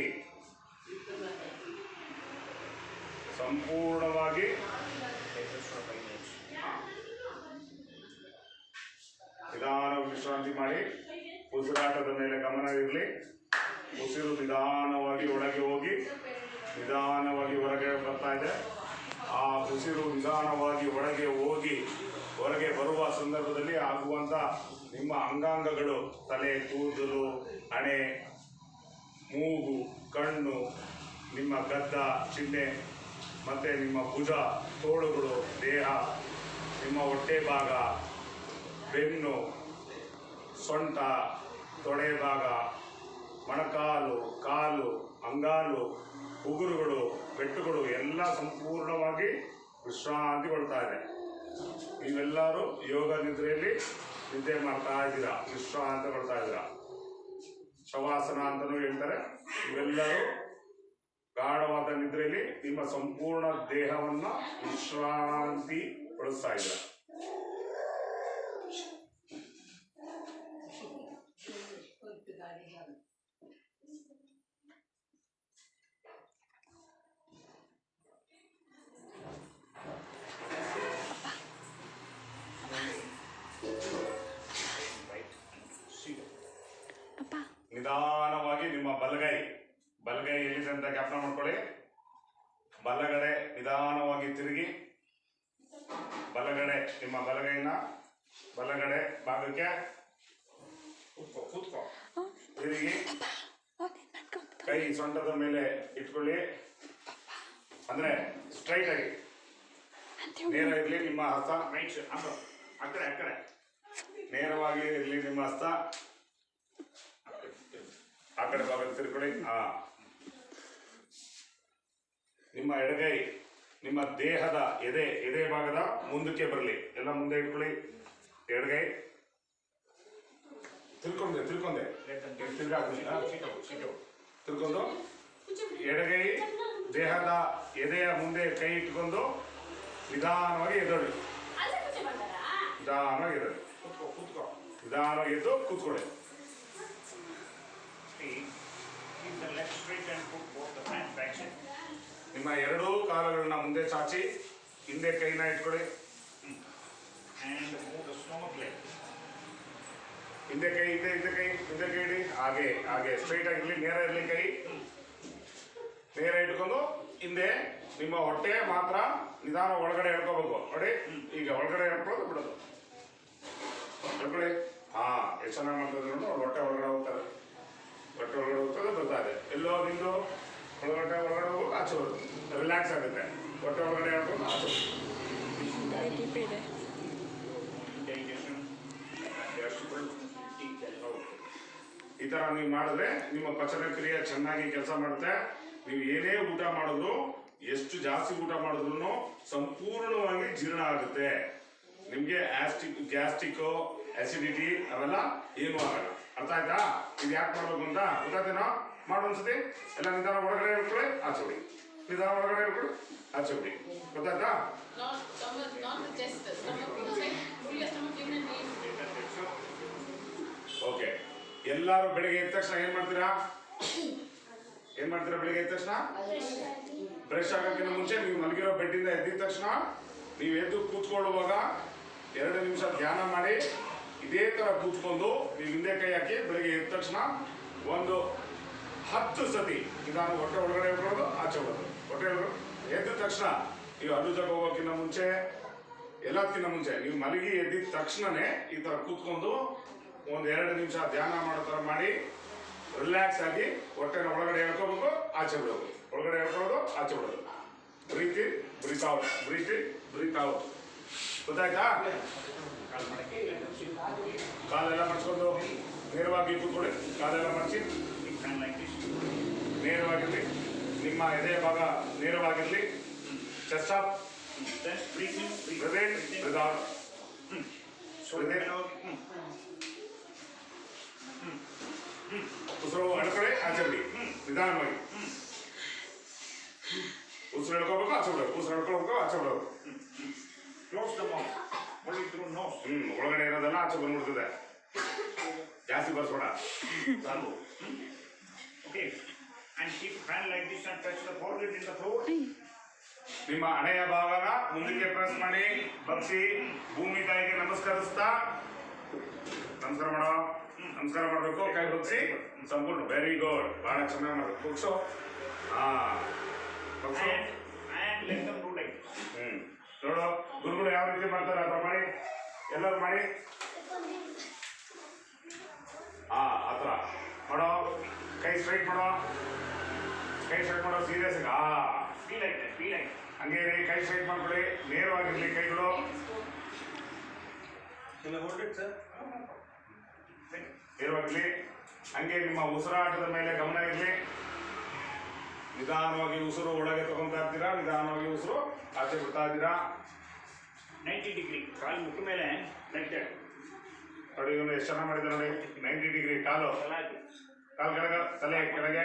ಸಂಪೂರ್ಣವಾಗಿ ನಿಧಾನ ವಿಶ್ರಾಂತಿ ಮಾಡಿ, ಉಸಿರಾಟದ ಮೇಲೆ ಗಮನ ಇರಲಿ. ಉಸಿರು ನಿಧಾನವಾಗಿ ಒಳಗೆ ಹೋಗಿ ನಿಧಾನವಾಗಿ ಹೊರಗೆ ಬರ್ತಾ ಇದೆ. ಆ ಉಸಿರು ನಿಧಾನವಾಗಿ ಒಳಗೆ ಹೋಗಿ ಹೊರಗೆ ಬರುವ ಸಂದರ್ಭದಲ್ಲಿ ಆಗುವಂಥ ನಿಮ್ಮ ಅಂಗಾಂಗಗಳು, ತಲೆ ಕೂದಲು, ಹಣೆ, ಮೂಗು, ಕಣ್ಣು, ನಿಮ್ಮ ಗದ್ದ, ಚಿಹ್ನೆ, ಮತ್ತು ನಿಮ್ಮ ಭುಜ, ತೋಳುಗಳು, ದೇಹ, ನಿಮ್ಮ ಹೊಟ್ಟೆ ಭಾಗ, ಬೆನ್ನು, ಸೊಂಟ, ತೊಡೆ ಭಾಗ, ಮೊಣಕಾಲು, ಕಾಲು, ಅಂಗಾಲು, ಉಗುರುಗಳು, ಬೆಟ್ಟುಗಳು ಎಲ್ಲ ಸಂಪೂರ್ಣವಾಗಿ ವಿಶ್ರಾಂತಿಗೊಳ್ತಾ ಇದೆ. ನೀವೆಲ್ಲರೂ ಯೋಗ ನಿದ್ರೆಯಲ್ಲಿ ನಿದ್ದೆ ಮಾಡ್ತಾ ಇದ್ದೀರಾ, ವಿಶ್ರಾಂತಿಗೊಳ್ತಾ ಇದ್ದೀರಾ. ಶವಾಸನ ಅಂತಲೂ ಹೇಳ್ತಾರೆ. ಇವೆಲ್ಲರೂ ಗಾಢವಾದ ನಿದ್ರೆಯಲ್ಲಿ ನಿಮ್ಮ ಸಂಪೂರ್ಣ ದೇಹವನ್ನು ವಿಶ್ರಾಂತಿಗೊಳಿಸ್ತಾ ಇದ್ದೀರಾ. ನಿಧಾನವಾಗಿ ನಿಮ್ಮ ಬಲಗೈ ಎಲ್ಲಿದೆ ಅಂತ ಜ್ಞಾಪನ ಮಾಡ್ಕೊಳ್ಳಿ. ಬಲಗಡೆ ನಿಧಾನವಾಗಿ ತಿರುಗಿ ಬಲಗಡೆ ನಿಮ್ಮ ಬಲಗೈನ ಬಲಗಡೆ ಭಾಗಕ್ಕೆ ಕೂತ್ಕೋ ತಿರುಗಿ ಕೈ ಸೊಂಟದ ಮೇಲೆ ಇಟ್ಕೊಳ್ಳಿ. ಅಂದ್ರೆ ಸ್ಟ್ರೈಟ್ ಆಗಿ ನೇರ ಇರಲಿ ನಿಮ್ಮ ಹಸ್ತ. ರೈಟ್ ಆ ಕಡೆ ನೇರವಾಗಿ ಇರಲಿ ನಿಮ್ಮ ಹಸ್ತ. ಆ ಕಡೆ ಭಾಗಕ್ಕೆ ತಿರ್ಕೊಳ್ಳಿ. ನಿಮ್ಮ ಎಡಗೈ ನಿಮ್ಮ ದೇಹದ ಎದೆ ಭಾಗದ ಮುಂದಕ್ಕೆ ಬರಲಿ. ಎಲ್ಲ ಮುಂದೆ ಇಟ್ಕೊಳ್ಳಿ. ಎಡಗೈ ತಿರ್ಕೊಂಡೆ ತಿರ್ಕೊಂಡು ಎಡಗೈ ದೇಹದ ಎದೆಯ ಮುಂದೆ ಕೈ ಇಟ್ಕೊಂಡು ನಿಧಾನವಾಗಿ ಎದ್ದೊಳ್ಳಿ. ನಿಧಾನವಾಗಿ ಎದ್ದೊಳ್ಳಿ. ಕೂತ್ಕೋ ನಿಧಾನವಾಗಿ ಎದ್ದು ಕೂತ್ಕೊಳ್ಳಿ. keep the leg straight and put both the hands back side. ನಿಮ್ಮ ಎರಡೂ ಕಾಲುಗಳನ್ನ ಮುಂದೆ ಚಾಚಿ ಹಿಂದೆ ಕೈನ ಇಟ್ಕೊಳ್ಳಿ. And move the stomach leg. ಹಿಂದೆ ಕೈ ಇಡಿ. ಹಾಗೆ ಸ್ಟ್ರೈಟ್ ಆಗಿರ್ಲಿ, ನೇರ ಇರಲಿ. ಕೈ ನೇರ ಇಟ್ಕೊಂಡು ಹಿಂದೆ ನಿಮ್ಮ ಹೊಟ್ಟೆ ಮಾತ್ರ ನಿಧಾನ ಒಳಗಡೆ ಎಳ್ಕೋಬೇಕು. ನೋಡಿ ಈಗ ಒಳಗಡೆ ಎಳ್ಕೊಳ್ಳೋದು ಬಿಡೋದು. ಎಳ್ಕೊಳ್ಳಿ. ಎಷ್ಟು ಚೆನ್ನಾಗಿ ಮಾಡ್ತದೆ ನೋಡಿ. ಹೊಟ್ಟೆ ಒಳಗಡೆ ಹೋಗ್ತಾರೆ. ಹೊಟ್ಟೆ ಒಳಗಡೆ ಹೋಗ್ತದೆ ಬರ್ತಾ ಇದೆ. ಎಲ್ಲೋ ನಿಂದು ಒಳಗಡೆ ಹೋಗಿ ಆಚೆ ಬರೋದು. ರಿಲ್ಯಾಕ್ಸ್ ಆಗುತ್ತೆ. ಹೊಟ್ಟೆ ಒಳಗಡೆ ಹೇಳ್ಕೊಂಡು ಆಚೆ ಇದೆ. Digestion. ಈ ತರ ನೀವು ಮಾಡಿದ್ರೆ ನಿಮ್ಮ ಪಚನ ಕ್ರಿಯೆ ಚೆನ್ನಾಗಿ ಕೆಲಸ ಮಾಡುತ್ತೆ. ನೀವು ಏನೇ ಊಟ ಮಾಡಿದ್ರು, ಎಷ್ಟು ಜಾಸ್ತಿ ಊಟ ಮಾಡಿದ್ರು ಸಂಪೂರ್ಣವಾಗಿ ಜೀರ್ಣ ಆಗುತ್ತೆ. ನಿಮ್ಗೆ ಗ್ಯಾಸ್ಟ್ರಿಕ್ ಅಸಿಡಿಟಿ ಅವೆಲ್ಲ ಏನೂ ಆಗಲ್ಲ. ಅರ್ಥ ಆಯ್ತಾ? ಇದು ಯಾಕೆ ಮಾಡ್ಬೇಕು ಅಂತ ಗೊತ್ತಾಯ್ತೇನೋ? ಮಾಡು ಒಂದ್ಸತಿ. ಎಲ್ಲ ನಿಧಾನ ಒಳಗಡೆ ಹೇಳ್ಕೊಳ್ಳಿ, ಆಚೆ ಬಿಡಿ. ನಿಧಾನ ಒಳಗಡೆ ಹೇಳ್ಕೊಳ್ಳಿ, ಆಚೆ ಬಿಡಿ. ಗೊತ್ತಾಯ್ತಾ? ಓಕೆ. ಎಲ್ಲರೂ ಬೆಳಿಗ್ಗೆ ಎದ್ದ ತಕ್ಷಣ ಏನ್ ಮಾಡ್ತೀರಾ? ಬೆಳಿಗ್ಗೆ ಎದ್ದ ತಕ್ಷಣ ಬ್ರಷ್ ಆಗೋಕ್ಕಿಂತ ಮುಂಚೆ ನೀವು ಮಲಗಿರೋ ಬೆಡ್ಡಿಂದ ಎದ್ದಿದ ತಕ್ಷಣ ನೀವು ಎದ್ದು ಕೂತ್ಕೊಳ್ಳುವಾಗ 2 ನಿಮಿಷ ಧ್ಯಾನ ಮಾಡಿ ಇದೇ ತರ ಕೂತ್ಕೊಂಡು ನೀವು ಹಿಂದೆ ಕೈ ಹಾಕಿ ಬೆಳಿಗ್ಗೆ ಎದ್ದ ತಕ್ಷಣ ಒಂದು 10 ಸತಿ ನಿಧಾನ ಹೊಟ್ಟೆ ಒಳಗಡೆ ಇಟ್ಕೊಳ್ಳೋದು, ಆಚೆ ಬಿಡೋದು. ಹೊಟ್ಟೆ ಎದ್ದ ತಕ್ಷಣ ನೀವು ಅಡುಗೆ ಹೋಗೋಕ್ಕಿಂತ ಮುಂಚೆ, ಎಲ್ಲದಕ್ಕಿಂತ ಮುಂಚೆ ನೀವು ಮಲಗಿ ಎದ್ದಿದ ತಕ್ಷಣನೇ ಈ ತರ ಕೂತ್ಕೊಂಡು ಒಂದು 2 ನಿಮಿಷ ಧ್ಯಾನ ಮಾಡೋ ಥರ ಮಾಡಿ ರಿಲ್ಯಾಕ್ಸ್ ಆಗಿ ಹೊಟ್ಟೆನ ಒಳಗಡೆ ಎಳ್ಕೋಬೇಕು, ಆಚೆ ಬಿಡೋದು. ಒಳಗಡೆ ಎಳ್ಕೊಳ್ಳೋದು, ಆಚೆ ಬಿಡೋದು. Breathe in, breathe out, breathe in, breathe out. ಗೊತ್ತಾಯ್ತಾ? ಕಾಲೆಲ್ಲ ಮಡ್ಸ್ಕೊಂಡು ನೇರವಾಗಿ ಕೂತ್ಕೊಳ್ಳಿ. ಕಾಲೆಲ್ಲ ಮಡ್ಚಿ ನೇರವಾಗಿರ್ಲಿ. ನಿಮ್ಮ ಎದೆ ಭಾಗ ನೇರವಾಗಿರ್ಲಿ. Chest up. Breathe in, breathe in, breathe out. ಉಸಿರು ಎಳ್ಕೊಳ್ಳಿ, ಆಚೆ ಬಿಡಿ. ನಿಧಾನವಾಗಿ ಉಸಿರು ಎಳ್ಕೋಬೇಕು, ಆಚೆ ಬಿಡೋದು. ಉಸಿರು ಎಳ್ಕೊಳ್ಬೇಕು, ಆಚೆ ಬಿಡೋದು. Close the mouth. Only through nose. ಒಳಗಡೆ ಇರೋದೆಲ್ಲ ಆಚೆ ಬಂದ್ಬಿಡ್ತದೆ. ಜಾಸ್ತಿ ಬರ್ಸ್ಬೇಡ. ಸಾಕು. Okay. And keep hand like this and touch the forehead in the floor. ನಿಮ್ಮ ಹಣೆಯ ಭಾಗನ ಮುಂದಕ್ಕೆ ಪ್ರೆಸ್ ಮಾಡಿ ಬಗ್ಸಿ ಭೂಮಿ ತಾಯಿಗೆ ನಮಸ್ಕರಿಸ್ತಾ ನಮಸ್ಕಾರ ಮಾಡೋ. ನಮಸ್ಕಾರ ಮಾಡಬೇಕು. ಕೈ ಬಗ್ಸಿ ಸಂಪೂರ್ಣ. Very good. ಬಹಳ ಚೆನ್ನಾಗಿ ಮಾಡಬೇಕು. Bugs. Bugs. And let them do like this. ನೋಡು ಗುರುಗಳು ಯಾವ ರೀತಿ ಮಾಡ್ತಾರೆ ಆ ಥರ ಮಾಡಿ. ಎಲ್ಲರೂ ಮಾಡಿ. ಆ ಥರ ಮಾಡೋ. ಕೈ ಸ್ಟ್ರೈಟ್ ಮಾಡೋ. Serious. Be like that. Be like that. ಹಂಗೆ ಕೈ ಸ್ಟ್ರೈಟ್ ಮಾಡ್ಕೊಳ್ಳಿ. ನೇರವಾಗಿರ್ಲಿ ಕೈಗಳು. ನೇರವಾಗಿರ್ಲಿ. ಹಂಗೆ ನಿಮ್ಮ ಉಸಿರಾಟದ ಮೇಲೆ ಗಮನ ಇರಲಿ. ನಿಧಾನವಾಗಿ ಉಸಿರು ಒಳಗೆ ತಗೊಂತಾ ಇರ್ತೀರಾ, ನಿಧಾನವಾಗಿ ಉಸಿರು ಆಚೆ ಬಿಡ್ತಾ ಇದ್ದೀರಾ. 90 degree. ಕಾಲು ಮುಟ್ಟ ಮೇಲೆ like that. ನೋಡಿ ಇವನು ಎಷ್ಟು ಚೆನ್ನಾಗಿ ಮಾಡಿದ ನೋಡಿ. 90 ಡಿಗ್ರಿ ಕಾಲು. ಕಾಲು ಕೆಳಗೆ, ತಲೆ ಕೆಳಗೆ,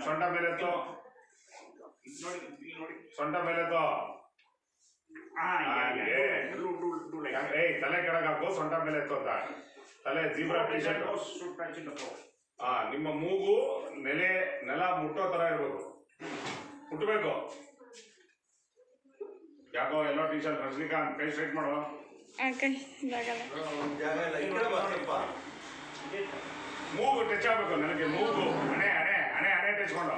ಸೊಂಟ ಮೇಲೆ ಎತ್ತು. ಸೊಂಟ ಮೇಲೆ ಎತ್ತು. ತಲೆ ಕೆಳಗೆ ಹಾಕು, ಸೊಂಟ ಮೇಲೆ ಎತ್ತು ಅಂತ. ತಲೆ ಜೀಬ್ರಾ ಟಿ ಶರ್ಟ್. ನಿಮ್ಮ ಮೂಗು ನೆಲ ಮುಟ್ಟೋ ತರ ಇರ್ಬೇಕು. ಮುಟ್ಟಬೇಕು. ಯಾಕೋ ಎಲ್ಲೋ ಟಿ ಶರ್ಟ್. ರಜನಿಕಾಂತ್ ಕೈ ಸ್ಟ್ರೈಟ್ ಮಾಡುವ. ಮೂಗು ಟಚ್ ಆಗ್ಬೇಕು ನನಗೆ. ಮೂಗು ಹಣೆ ಟಚ್ ಮಾಡು.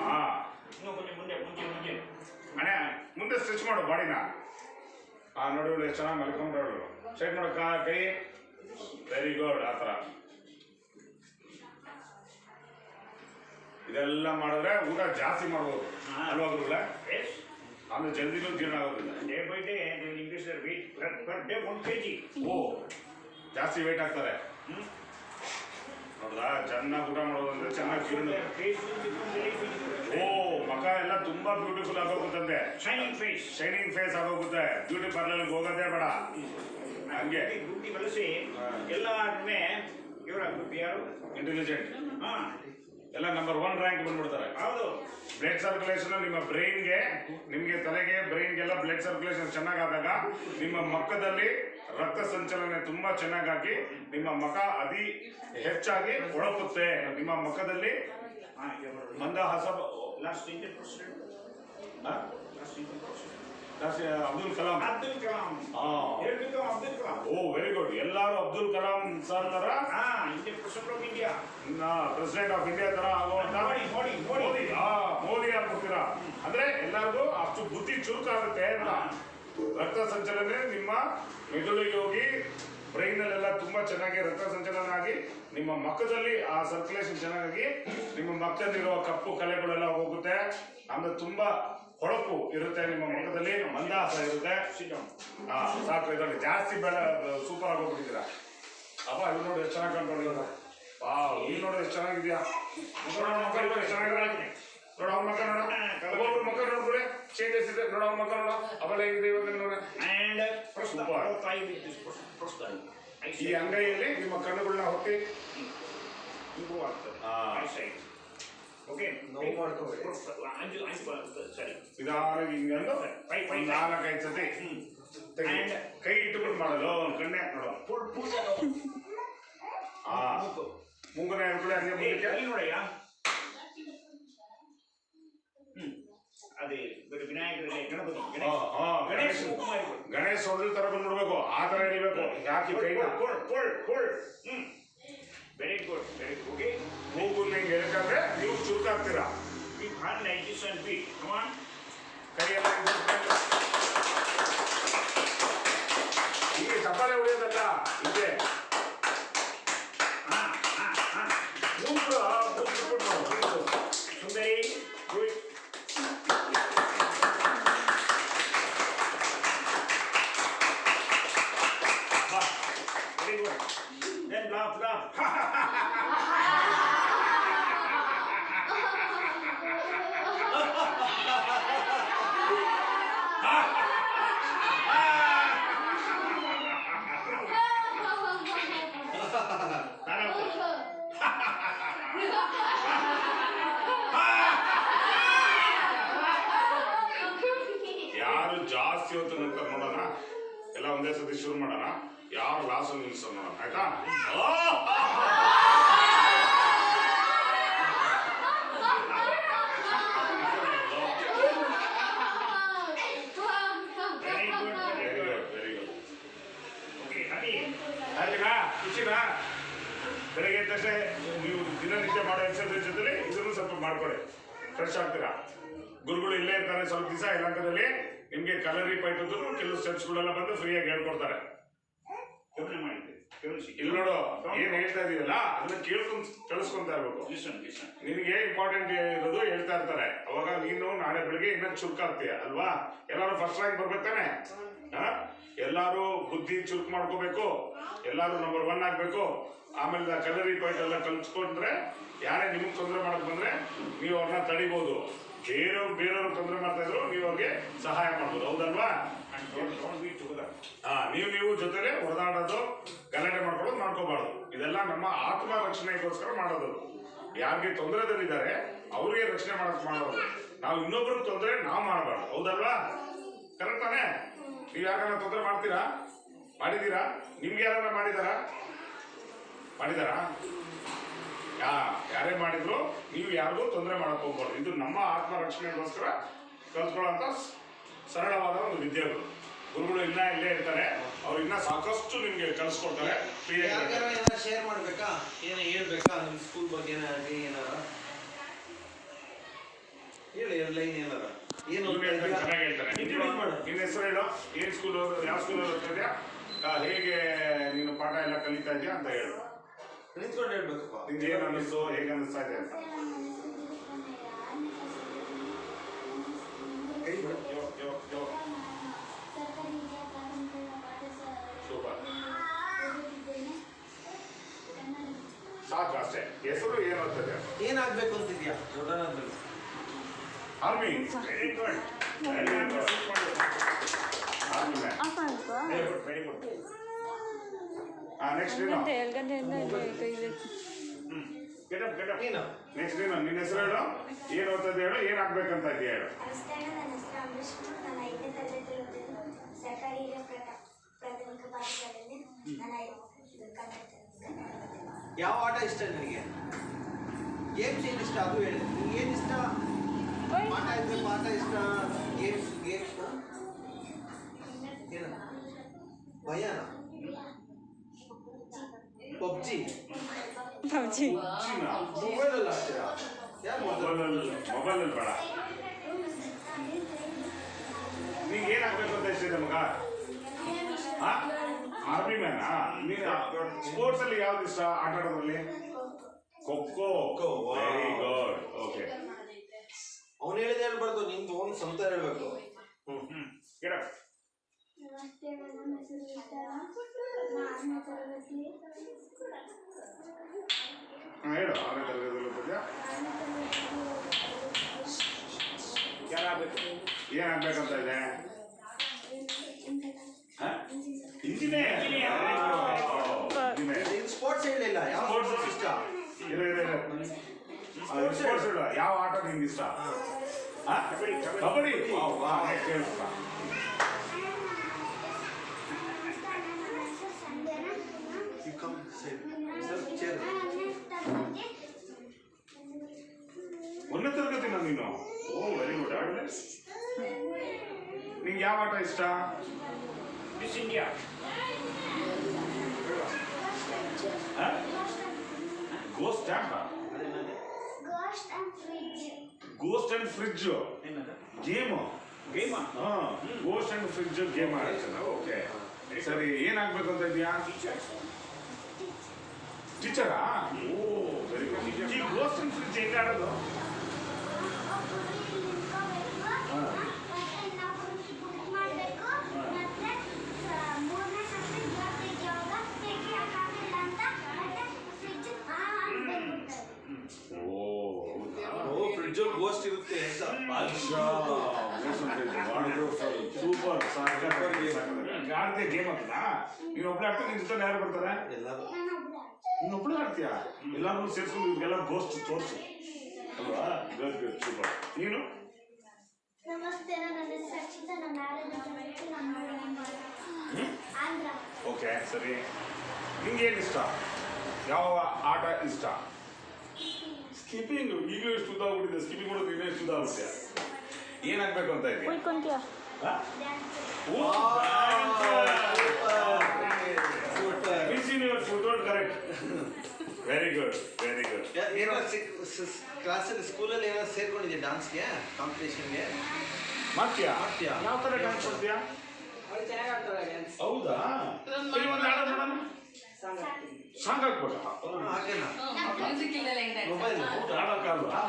ಹಣೆ ಮುಂದೆ ಸ್ಟ್ರೆಚ್ ಮಾಡು ಬಾಡಿನ. ನೋಡಿ ಎಷ್ಟು ಚೆನ್ನಾಗಿ ಮಲ್ಕೊಂಡ್ರು. ಸ್ಟ್ರೈಟ್ ಮಾಡಕ್ಕ ಕೈ. Very good. ಆ ಥರ ಇದೆಲ್ಲ ಮಾಡಿದ್ರೆ ಊಟ ಜಾಸ್ತಿ ಮಾಡ್ಬೋದು ಅಲ್ವಾ ಗುರುಗಳೇ? ಆಮೇಲೆ ಜಲ್ದಿನೂ ಜೀರ್ಣ ಆಗೋದಿಲ್ಲ. Day by day, they will increase their weight per day 1 kg. ಓ ಜಾಸ್ತಿ ವೇಟ್ ಆಗ್ತಾರೆ. ನೋಡ್ದಾ ಚೆನ್ನಾಗಿ ಊಟ ಮಾಡೋದಂದ್ರೆ ಚೆನ್ನಾಗಿ ಜೀರ್ಣ. Their face will become very beautiful. ಓ ಮುಖ ಎಲ್ಲ ತುಂಬಾ ಬ್ಯೂಟಿಫುಲ್ ಆಗೋಗುತ್ತಂತೆ. Shining face. ಶೈನಿಂಗ್ ಫೇಸ್ ಆಗೋಗುತ್ತೆ. ಬ್ಯೂಟಿ ಪಾರ್ಲರ್ಗೆ ಹೋಗೋದೇ ಬೇಡ. ಹಂಗೆ ಗುಡ್ಡಿ ಬಳಸಿ ಎಲ್ಲಾದ್ಮೇಲೆ ಇವರ ಗುಡ್ಡಿ ಯಾರು ಇಂಟೆಲಿಜೆಂಟ್ ಹಾ ಎಲ್ಲ ನಂಬರ್ 1 ರ್ಯಾಂಕ್ ಬಂದ್ಬಿಡ್ತಾರೆ. ಹೌದು. ಬ್ಲಡ್ ಸರ್ಕ್ಯುಲೇಷನ್ ನಿಮ್ಮ ಬ್ರೈನ್ಗೆ, ನಿಮಗೆ ತಲೆಗೆ ಬ್ರೈನ್ಗೆಲ್ಲ ಬ್ಲಡ್ ಸರ್ಕ್ಯುಲೇಷನ್ ಚೆನ್ನಾಗಾದಾಗ ನಿಮ್ಮ ಮುಖದಲ್ಲಿ ರಕ್ತ ಸಂಚಲನೆ ತುಂಬಾ ಚೆನ್ನಾಗಿ ನಿಮ್ಮ ಮುಖ ಅತಿ ಹೆಚ್ಚಾಗಿ ಹೊಳಪುತ್ತೆ. ನಿಮ್ಮ ಮುಖದಲ್ಲಿ ಮಂದಹಾಸ. Last Indian president Abdul Kalam. Abdul Kalam. ಹೇಳ್ಬೇಕು ಅಬ್ದುಲ್ ಕಲಾಂ. ಓ ವೆರಿ ಗುಡ್. ಎಲ್ಲಾರು ಅಬ್ದುಲ್ ಕಲಾಂ ಸರ್ ತರ Indian president of India, president of India ತರ ಆಗುವಂತ ಮೋದಿ ಆಗ್ಬಿಡ್ತೀರಾ ಅಂದ್ರೆ ಎಲ್ಲರಿಗೂ ಅಷ್ಟು ಬುದ್ಧಿ ಚುರುಕಾಗುತ್ತೆ ಅಂತ. ರಕ್ತ ಸಂಚಲನೆ ನಿಮ್ಮ ಮೆದುಳಿಗೆ ಹೋಗಿ ಬ್ರೈನ್ ಅಲ್ಲೆಲ್ಲ ತುಂಬಾ ಚೆನ್ನಾಗಿ ರಕ್ತ ಸಂಚಲನ ಆಗಿ ನಿಮ್ಮ ಮುಖದಲ್ಲಿ ಆ ಸರ್ಕ್ಯುಲೇಷನ್ ಚೆನ್ನಾಗಿ ನಿಮ್ಮ ಮುಖದಲ್ಲಿರುವ ಕಪ್ಪು ಕಲೆಗಳೆಲ್ಲ ಹೋಗುತ್ತೆ. ಆಮೇಲೆ ತುಂಬಾ ಹೊಳಪು ಇರುತ್ತೆ ನಿಮ್ಮ ಮುಖದಲ್ಲಿ, ಮಂದಹಾಸ ಇರುತ್ತೆ. ಸಾಕು. ಇದರಲ್ಲಿ ಜಾಸ್ತಿ ಬೆಳೆ ಸೂಪರ್ ಆಗೋಗ್ಬಿಟ್ಟಿದ್ದೀರಾ. ಅಪ್ಪ ಇವ್ ನೋಡಿ ಎಷ್ಟು ಚೆನ್ನಾಗಿ ಕಂಡ್ಕೊಂಡಿದ್ದೀರ. ಇವ್ ನೋಡಿ ಎಷ್ಟು ಚೆನ್ನಾಗಿದ್ಯಾ. ಮಕ್ಕ ನೋಡಿ ಎಷ್ಟು ಚೆನ್ನಾಗಿದೆ. ನೋಡ ಅವ್ನ ಮಕ್ಕ ನೋಡ, ಒಬ್ಬೊಬ್ರು ಮಕ್ಕ ನೋಡ್ಬಿಡಿ ಚೇಂಜಸ್ ಇದೆ. ನೋಡ ಅವ್ನ ಮಕ್ಕ ನೋಡ ಅವೆಲ್ಲ ಹೇಗಿದೆ ಇವಾಗ ನೋಡ. ಈ ಅಂಗೈಯಲ್ಲಿ ನಿಮ್ಮ ಕಣ್ಣುಗಳನ್ನ ಹೊತ್ತಿ ಇಂಪ್ರೂವ್ ಆಗ್ತದೆ. ಓಕೆ ನೋವು ಮಾಡ್ಕೋಬೇಡಿ. ಸರಿ ನಿಧಾನವಾಗಿ ಹಿಂಗಂದು 4-5 ಸತಿ ಕೈ ಇಟ್ಟುಬಿಟ್ಟು ಮಾಡಲು ಕಣ್ಣೆ ನೋಡು. ಮುಂಗನ ಹೇಳ್ಕೊಳ್ಳಿ ಹಂಗೆ ಮುಂದಕ್ಕೆ ನೋಡಯ್ಯ. ಅದೇ ವಿನಾಯಕರಲ್ಲಿ ಗಣಪತಿ ಗಣೇಶ್ ಗಣೇಶ್ ಹೊಡೆದ ತರ ಬಂದ್ಬಿಡ್ಬೇಕು. ಆ ತರ ಹಿಡಿಬೇಕು. ಯಾಕೆ ಕೈನ very good very good. Okay ಮೂಗು ಹಿಂಗೆ ಹೇಳ್ಕಂದ್ರೆ ನೀವು ಚುರುಕಾಗ್ತೀರಾ. ಕೈಯೆಲ್ಲ ಹೀಗೆ ಚಪ್ಪಾಳೆ ಹೊಡೆಯೋದಲ್ಲ. ಇದೆ ಸುಂದರಿ good. Very good. Then laugh ಯಾರು ಜಾಸ್ತಿ ಹೊತ್ತು ನಂತರ ನೋಡೋಣ. ಎಲ್ಲ ಒಂದೇ ಸತಿ ಶುರು ಮಾಡೋಣ. ಯಾರು ಲಾಸ್ಟ್ ನಿಲ್ಸೋಣ ನೋಡೋಣ. ಆಯ್ತಾ? ಬೆಳಗ್ಗೆ ತಕ್ಷಣ ನೀವು ದಿನನಿತ್ಯ ಮಾಡೋ ಎಕ್ಸರ್ಸೈಸ್ ಜೊತೆಲಿ ಇದನ್ನು ಸ್ವಲ್ಪ ಮಾಡ್ಕೊಳ್ಳಿ. ಫ್ರೆಶ್ ಆಗ್ತೀರಾ. ಗುರುಗಳು ಇಲ್ಲೇ ಇರ್ತಾರೆ ಸ್ವಲ್ಪ ದಿವಸ. ಇಲಾಖೆಯಲ್ಲಿ ನಿಮ್ಗೆ ಕಲರಿ ಪೈಟದ್ದು ಕೆಲವು ಸ್ಟೆಪ್ಸ್ಗಳೆಲ್ಲ ಬಂದು ಫ್ರೀಯಾಗಿ ಹೇಳ್ಕೊಡ್ತಾರೆ. ಇಲ್ಲಿ ನೋಡು ಏನ್ ಹೇಳ್ತಾ ಇದೀವಲ್ಲ ಅದನ್ನ ಕೇಳಿಸ್ಕೊಂತಾ ಇರ್ಬೇಕು. ನಿನಗೆ ಇಂಪಾರ್ಟೆಂಟ್ ಇರೋದು ಹೇಳ್ತಾ ಇರ್ತಾರೆ. ಅವಾಗ ನೀನು ನಾಳೆ ಬೆಳಿಗ್ಗೆ ಇನ್ನೂ ಚುರುಕಾಗ್ತೀಯ ಅಲ್ವಾ? ಎಲ್ಲಾರು ಫಸ್ಟ್ ರ್ಯಾಂಕ್ ಬರ್ಬೇಕು ತಾನೆ. ಎಲ್ಲಾರು ಬುದ್ಧಿ ಚುರುಕು ಮಾಡ್ಕೋಬೇಕು. ಎಲ್ಲಾರು ನಂಬರ್ 1 ಆಗ್ಬೇಕು. ಆಮೇಲೆ ಕಲರಿ ಪಾಯಿಂಟ್ ಎಲ್ಲ ಕಲ್ಸ್ಕೊಂಡ್ರೆ ಯಾರೇ ನಿಮಗೆ ತೊಂದರೆ ಮಾಡಕ್ ಬಂದ್ರೆ ನೀವು ಅವ್ರನ್ನ ತಡಿಬಹುದು. ಬೇರೆಯವ್ರು ತೊಂದರೆ ಮಾಡ್ತಾ ಇದ್ರು ನೀವು ಅವ್ರಿಗೆ ಸಹಾಯ ಮಾಡ್ಬೋದು. ಹೌದಲ್ವಾ? ನೀವು ಜೊತೆಲೆ ಹೊಡೆದಾಡೋದು ಗಲಾಟೆ ಮಾಡ್ಕೊಳ್ಳೋದು ಮಾಡ್ಕೋಬಾರ್ದು. ಇದೆಲ್ಲ ನಮ್ಮ ಆತ್ಮ ರಕ್ಷಣೆಗೋಸ್ಕರ ಮಾಡೋದು. ಯಾರಿಗೆ ತೊಂದರೆದಲ್ಲಿದ್ದಾರೆ ಅವ್ರಿಗೆ ರಕ್ಷಣೆ ಮಾಡೋದು. ನಾವು ಇನ್ನೊಬ್ರಿಗೆ ತೊಂದರೆ ನಾವು ಮಾಡಬಾರ್ದು. ಹೌದಲ್ವಾ? ಕರೆಕ್ಟ್ ತಾನೆ? ನೀವು ಯಾರನ್ನ ತೊಂದರೆ ಮಾಡಿದ್ದೀರಾ? ನಿಮ್ಗೆ ಯಾರನ್ನ ಮಾಡಿದಾರಾ? ಯಾರೇ ಮಾಡಿದ್ರು ನೀವು ಯಾರಿಗೂ ತೊಂದರೆ ಮಾಡಕ್ ಹೋಗ್ಬಾರ್ದು. ಇದು ನಮ್ಮ ಆತ್ಮ ರಕ್ಷಣೆಗೋಸ್ಕರ ಕಲ್ತ್ಕೊಳ್ಳೋಂಥ ಸರಳವಾದ ಒಂದು ವಿದ್ಯೆಗಳು. ಗುರುಗಳು ಇಲ್ಲೇ ಇರ್ತಾರೆ. ಅವ್ರು ಇನ್ನ ಸಾಕಷ್ಟು ನಿಮ್ಗೆ ಕಲಿಸ್ಕೊಡ್ತಾರೆ. ಶೇರ್ ಮಾಡ್ಬೇಕಾ? ಏನೋ ಹೇಳ್ಬೇಕಾ ನಿಮ್ ಸ್ಕೂಲ್ ಬಗ್ಗೆ ಏನಾರ ಹೇಳಿ ಲೈನ್ ಏನಾರ ಏನು ಇವ್ನು ಓದ್ತಾ ಹೇಳ್ತಾನೆ, ಇದೀಯಾ? ಚೆನ್ನಾಗಿ ಹೇಳ್ತಾನೆ. Introduce ಮಾಡು. ನಿನ್ನ ಹೆಸರು ಹೇಳು, ಏನ್ ಸ್ಕೂಲ್ ಯಾವ ಸ್ಕೂಲ್ ಓದ್ತಿದ್ಯಾ, ಹೇಗೆ ನೀನು ಪಾಠ ಎಲ್ಲ ಕಲಿತಾ ಇದೆಯಾ ಅಂತ ಹೇಳು. ನಿಂತ್ಕೊಂಡು ಹೇಳ್ಬೇಕಪ್ಪ. ನಿಂಗೆ ಏನ್ ಅನ್ನಿಸ್ತು, ಹೇಗೆ ಅನ್ನಿಸ್ತಾ ಇದೆ ಅಂತ. ಕೈ ಬಿಡು. ಯೋ ಯೋ ಯೋ ಸೂಪರ್, ಸಾಕು ಅಷ್ಟೇ. ಹೆಸರು ಏನು ಓದ್ತದೆ? ಏನಾಗ್ಬೇಕು ಅಂತಿದ್ಯಾ ದೊಡ್ಡನಾದ್ಮೇಲೆ? Army. Very good army man. Off ಆಯ್ತಾ ವೆರಿ ಗುಡ್ ನೆಕ್ಸ್ಟ್ ಏನು? ಗಂಟೆ 2 ಗಂಟೆಯಿಂದ ಇದೆ ಕೈಲಿ. ಗೆಟ್ ಅಪ್ ನೀನು ನೆಕ್ಸ್ಟ್ ಏನು? ನಿನ್ನ ಹೆಸರು ಹೇಳು, ಏನು ಓದ್ತದೆ ಹೇಳು, ಏನ್ ಆಗ್ಬೇಕಂತ ಇದೆಯಾ ಹೇಳು. ನಮಸ್ಕಾರ, ನನ್ನ ಹೆಸರು ಅಂಬರೀಶ್. ನಾನು 5ನೇ ತರಗತಿಯಲ್ಲಿ ಓದಿದ್ದು ಸರ್ಕಾರಿ ಹಿರಿಯ ಪ್ರಾಥಮಿಕ ಪಾಠಶಾಲೆಯಲ್ಲಿ. ಯಾವ ಆಟ ಇಷ್ಟ ನಿನಗೆ? ಗೇಮ್ಸ್ ಏನು ಇಷ್ಟ ಅದು ಹೇಳಿ. ನಿಂಗೆ ಏನು ಇಷ್ಟ? ಓಯ್ ಪಾಠ ಇದ್ರೆ ಪಾಠ ಇಷ್ಟ, ಗೇಮ್ಸ್ ಏನ ಭಯನ? ಪಬ್ಜಿ ಪಬ್ಜಿ ಚಿನ್ನ ಮೊಬೈಲಲ್ಲಿ ಆಡ್ತೀರಾ? ಯಾರು ಮೊಬೈಲಲ್ಲಿ ಬೇಡ. ನಿಂಗೆ ಏನಾಗ್ಬೇಕು ಅಂತ ಇಷ್ಟ ಮಗ? Army man. ನೀನು ಸ್ಪೋರ್ಟ್ಸ್ ಅಲ್ಲಿ ಯಾವ್ದು ಇಷ್ಟ ಆಟ ಆಡೋದ್ರಲ್ಲಿ? ಖೋಖೋ. Very good. ಓಕೆ, ಅವ್ನು ಹೇಳಿದ ಹೇಳ್ಬಾರ್ದು, ನಿಮ್ದು ಓನ್ ಸ್ವಂತ ಹೇಳ್ಬೇಕು. ಗೆಟ್ ಅಪ್ ನಮಸ್ತೆ, ನನ್ನ ಹೆಸರು ವಿಠಲ. ನಾನು 6ನೇ ತರಗತಿ. ಹೇಳು. 6ನೇ ತರಗತಿಯಲ್ಲಿ ಓದ್ತಿದ್ಯಾ? ಯಾರಾಗಬೇಕು ಏನಾಗ್ಬೇಕಂತ ಇದೆ? ಇಂಜಿನಿಯರ್. ಇದು ಸ್ಪೋರ್ಟ್ಸ್ ಹೇಳಿಲ್ಲ. ಯಾವ ಸ್ಪೋರ್ಟ್ಸ್ ಇಷ್ಟ? ಸ್ಪೋರ್ಟ್ಸ್ ಹೇಳು. ಯಾವ ಆಟ ನಿಂಗೆ ಇಷ್ಟ? ಕಬಡ್ಡಿ. ಕೇಳ್ತಾ You come side. Sir, chair. 1ನೇ ತರಗತಿ ನೀನು? ಓ ವೆರಿ ಗುಡ್. ಆಡಲೆ ನಿಂಗೆ ಯಾವ ಆಟ ಇಷ್ಟ? Miss India ghost stamp, ghost and fridge ಏನದ ಗೇಮ್. ಗೇಮಾ ಗೋಸ್ಟ್ ಅಂಡ್ ಫ್ರಿಡ್ಜ್ ಗೇಮ್ ಆಡ್ತಾನೆ. ಓಕೆ ಸರಿ, ಏನಾಗ್ಬೇಕು ಅಂತ ಇದೆಯಾ? ಟೀಚರಾ? Oh very good. ಈ ಗೋಸ್ಟ್ ಅಂಡ್ ಫ್ರಿಡ್ಜ್ ಹೆಂಗೆ ಆಡೋದು? ಓ ಫ್ರಿಡ್ಜ್ ಅಲ್ಲಿ ಗೋಸ್ಟ್ ಇರುತ್ತೆ ಅಂತ. ಸೂಪರ್. ಆಡ್ತೀಯ ಗೇಮ್ ಅಂತ? ನೀನು ಒಬ್ಳೆ ಆಡ್ತೀಯ, ನಿನ್ ಜೊತೆ ಯಾರು ಬರ್ತಾರೆ? ಎಲ್ಲರೂ ನೀನು ಒಬ್ಳೆ ಆಡ್ತೀಯ? ಎಲ್ಲಾರು ಸೇರ್ಸ್ಕೊಂಡು ಇವ್ರಿಗೆಲ್ಲ ಗೋಸ್ಟ್ ತೋರಿಸು ಅಲ್ವಾ? Good good, super. ನೀನು? ನಮಸ್ತೆ, ನನ್ನ ಹೆಸರು ರಕ್ಷಿತಾ. ನಾನು 6ನೇ ತರಗತಿ. ನಾನು ಆಂಧ್ರ. ಓಕೆ ಸರಿ. ನಿಂಗೆ ಏನು ಇಷ್ಟ? ಯಾವ ಆಟ ಇಷ್ಟ? ಸ್ಕಿಪ್ಪಿಂಗ್. ಈಗಲೂ ಎಷ್ಟು ಉದ್ದಾಗ್ಬಿಟ್ಟಿದೆ, ಸ್ಕಿಪ್ಪಿಂಗ್ ಮಾಡೋದು ಇನ್ನೂ ಎಷ್ಟು ಉದ್ದಾಗುತ್ತೆ. ಏನಾಗ್ಬೇಕು ಅಂತ ಇದೆಯಾ? ಉಳ್ಕೊಂತೀಯ? Correct. Very good, very good. ಏನೋ ಕ್ಲಾಸಲ್ಲಿ ಸ್ಕೂಲಲ್ಲಿ ಏನೋ ಸೇರ್ಕೊಂಡಿದ್ಯಾ ಡಾನ್ಸ್ಗೆ, ಕಾಂಪಿಟೇಷನ್ಗೆ? ಮಾಡ್ತೀಯಾ? ಮಾಡ್ತೀಯಾ? ಯಾವ ಥರ ಡ್ಯಾನ್ಸ್ ಮಾಡ್ತೀಯಾ? ಹೌದಾ? ಸರಿ, ಒಂದು ಹಾಡು ನೋಡೋಣ. ಸಾಂಗ್ ಹಾಕ್ಬೇಕಾ? ಹಾಗೇನಾ? ಮ್ಯೂಸಿಕ್ ಇಲ್ಲಲ್ಲ ಹೆಂಗ್ ಮೊಬೈಲ್ ಹಾಡೋಕ್ಕಲ್ವಾ?